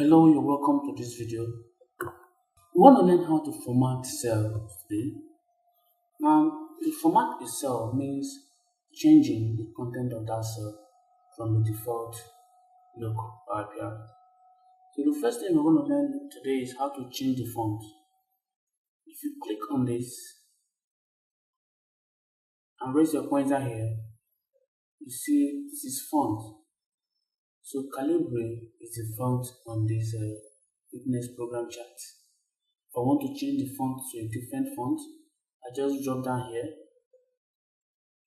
Hello, you're welcome to this video. We want to learn how to format cells today. Now, to format a cell means changing the content of that cell from the default look or appearance. So the first thing we're going to learn today is how to change the font. If you click on this and raise your pointer here, you see this is font. So Calibre is the font on this fitness program chart. If I want to change the font to a different font, I just drop down here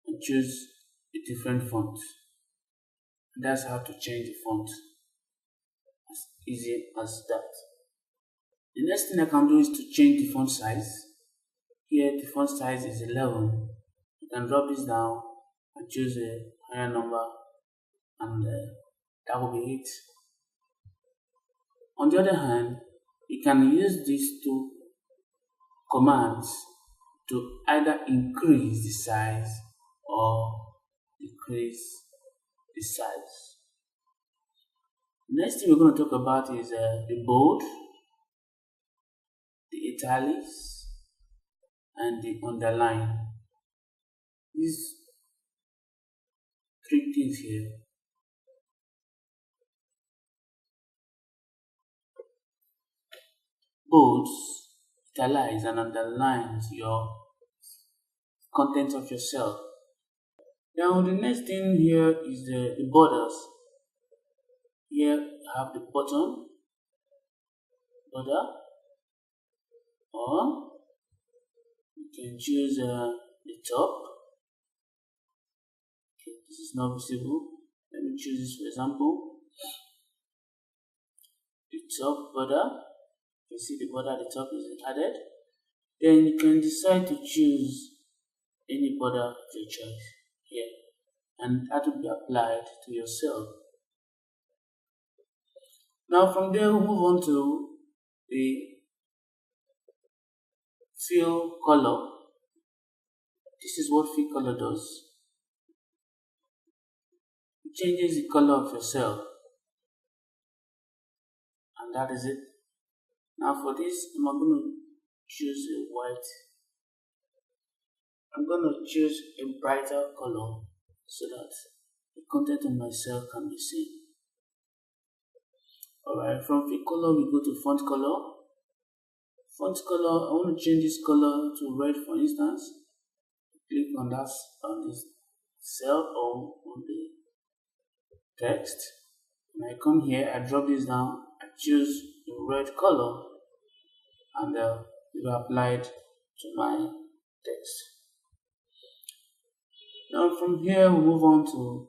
and choose a different font. And that's how to change the font. As easy as that. The next thing I can do is to change the font size. Here the font size is 11. You can drop this down and choose a higher number, and that will be it. On the other hand, you can use these two commands to either increase the size or decrease the size. Next thing we're going to talk about is the bold, the italics, and the underline. These three things here bolds, italics, and underlines your content of your cell. Now the next thing here is the borders. Here I have the bottom border, or you can choose the top. Okay, this is not visible. Let me choose this for example. The top border. You see the border at the top is added. Then you can decide to choose any border of your choice here, and that will be applied to your cell. Now from there we'll move on to the fill color. This is what fill color does. It changes the color of your cell, and that is it. Now for this, I'm going to choose a white. I'm going to choose a brighter color so that the content of my cell can be seen. Alright, from fill color we go to font color. Font color, I want to change this color to red for instance. Click on that on this cell or on the text. When I come here, I drop this down, I choose the red color, and it will apply it to my text. Now from here we move on to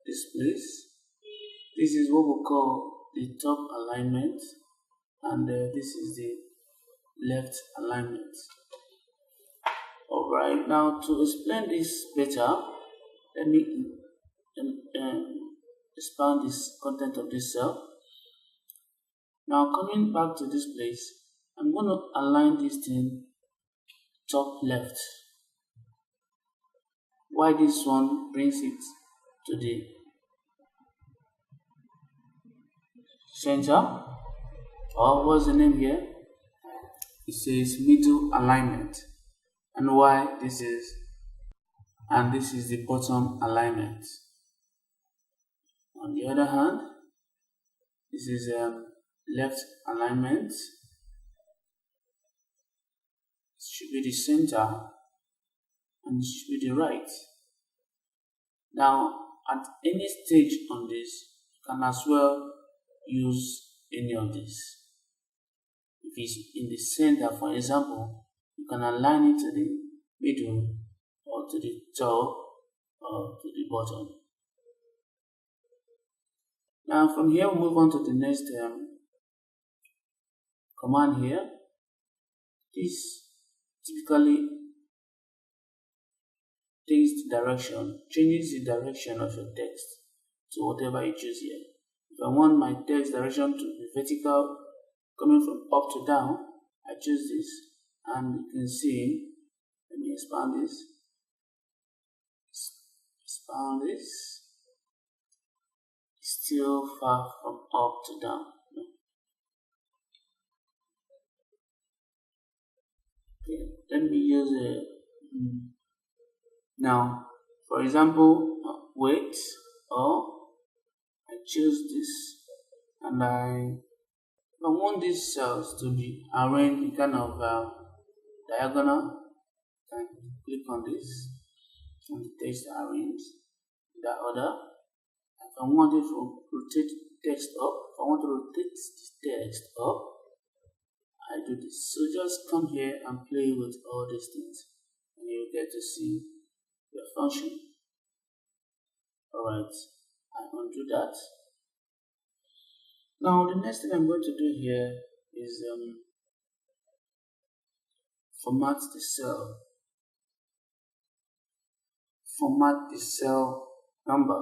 this place. This is what we call the top alignment, and this is the left alignment. Alright, now to explain this better, let me expand this content of this cell. Now coming back to this place, I'm going to align this thing top left. Why this one brings it to the center, or what's the name here? It says middle alignment. And why this is, and this is the bottom alignment. On the other hand, this is left alignment. It should be the center, and it should be the right. Now, at any stage on this, you can as well use any of this. If it's in the center, for example, you can align it to the middle, or to the top, or to the bottom. Now from here we move on to the next command here. This typically changes the direction of your text to whatever you choose here. If I want my text direction to be vertical, coming from up to down, I choose this, and you can see, let me expand this, it's still far from up to down. let me use a now, for example, weight, or I choose this, and I want these cells to be arranged in kind of diagonal. I can click on this, and the text arranged in that order. If I want it to rotate text up, if I want to rotate this text up, I do this. So just come here and play with all these things, and you get to see your function. Alright, I undo that. Now the next thing I'm going to do here is format the cell. Format the cell number.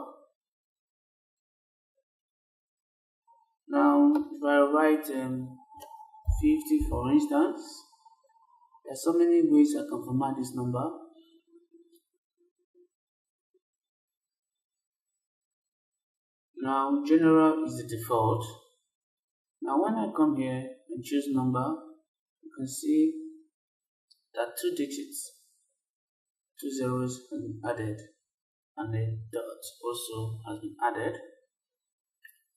Now if I write 50 for instance, there are so many ways I can format this number. Now general is the default. Now when I come here and choose number, you can see that 2 digits, 2 zeros have been added, and the dot also has been added.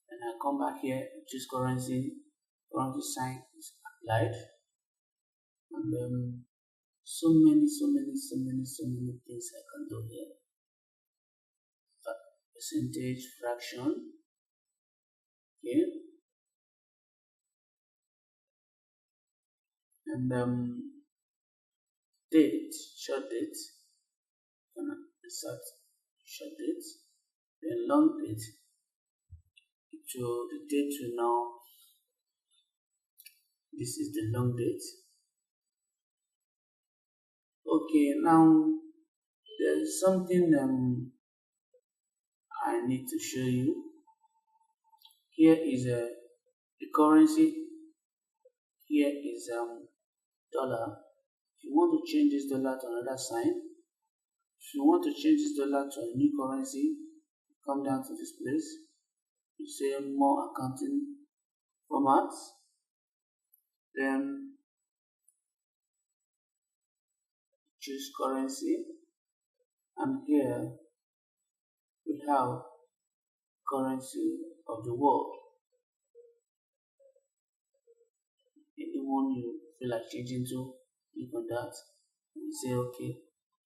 And I come back here and choose currency sign is applied, and so many things I can do here. Percentage, fraction, okay, and date, short date, and insert short date, then long date. The date will now, this is the long date. Okay, now there is something I need to show you. Here is the currency. Here is dollar. If you want to change this dollar to another sign, if you want to change this dollar to a new currency, come down to this place. You say more accounting formats, then choose currency, and here we have currency of the world. Anyone you feel like changing to, click on that and you say okay,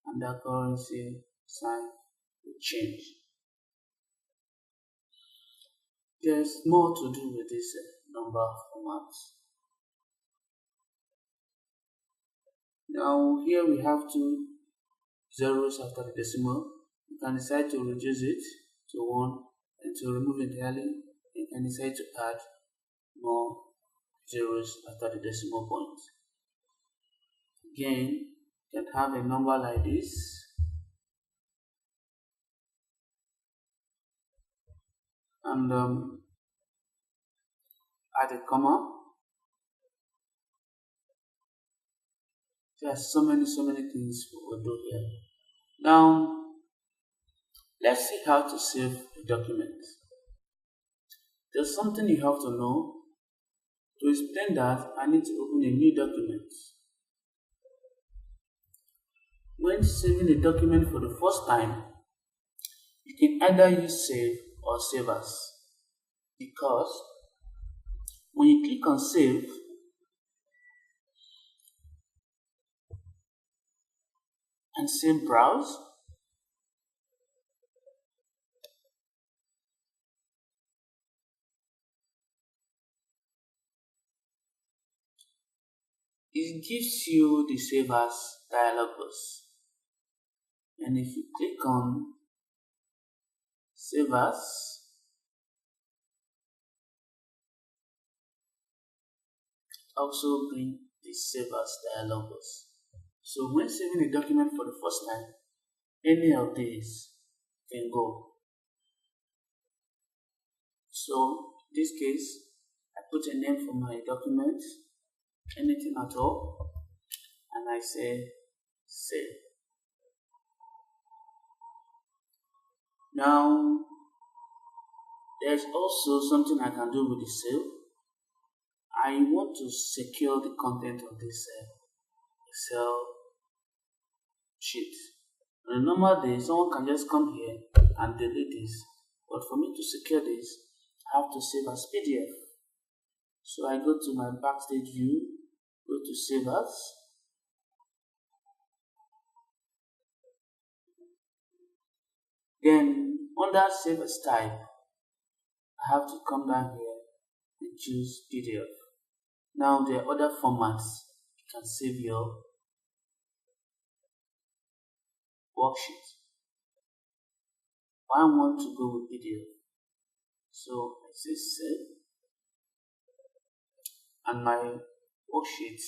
and that currency sign will change. There's more to do with this number formats. Now here we have 2 zeros after the decimal. You can decide to reduce it to 1 and to remove it entirely. You can decide to add more zeros after the decimal point. Again, you can have a number like this, and add a comma. There are so many things we will do here. Now, let's see how to save a document. There's something you have to know. To explain that, I need to open a new document. When saving a document for the first time, you can either use save or save as, because when you click on save and say browse, it gives you the save as dialog box. And if you click on save as, also bring the save as dialog box. So when saving a document for the first time, any of these can go. So in this case, I put a name for my document, anything at all, and I say save. Now there's also something I can do with the save. I want to secure the content of this Excel sheet. On a normal day, someone can just come here and delete this, but for me to secure this, I have to save as PDF. So I go to my backstage view, go to save as, then under save as type, I have to come down here and choose PDF. Now there are other formats you can save your worksheet. But I want to go with PDF. So I say save, and my worksheet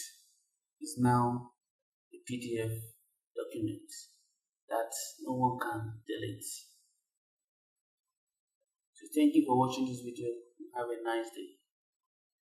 is now a PDF document that no one can delete. So thank you for watching this video. Have a nice day.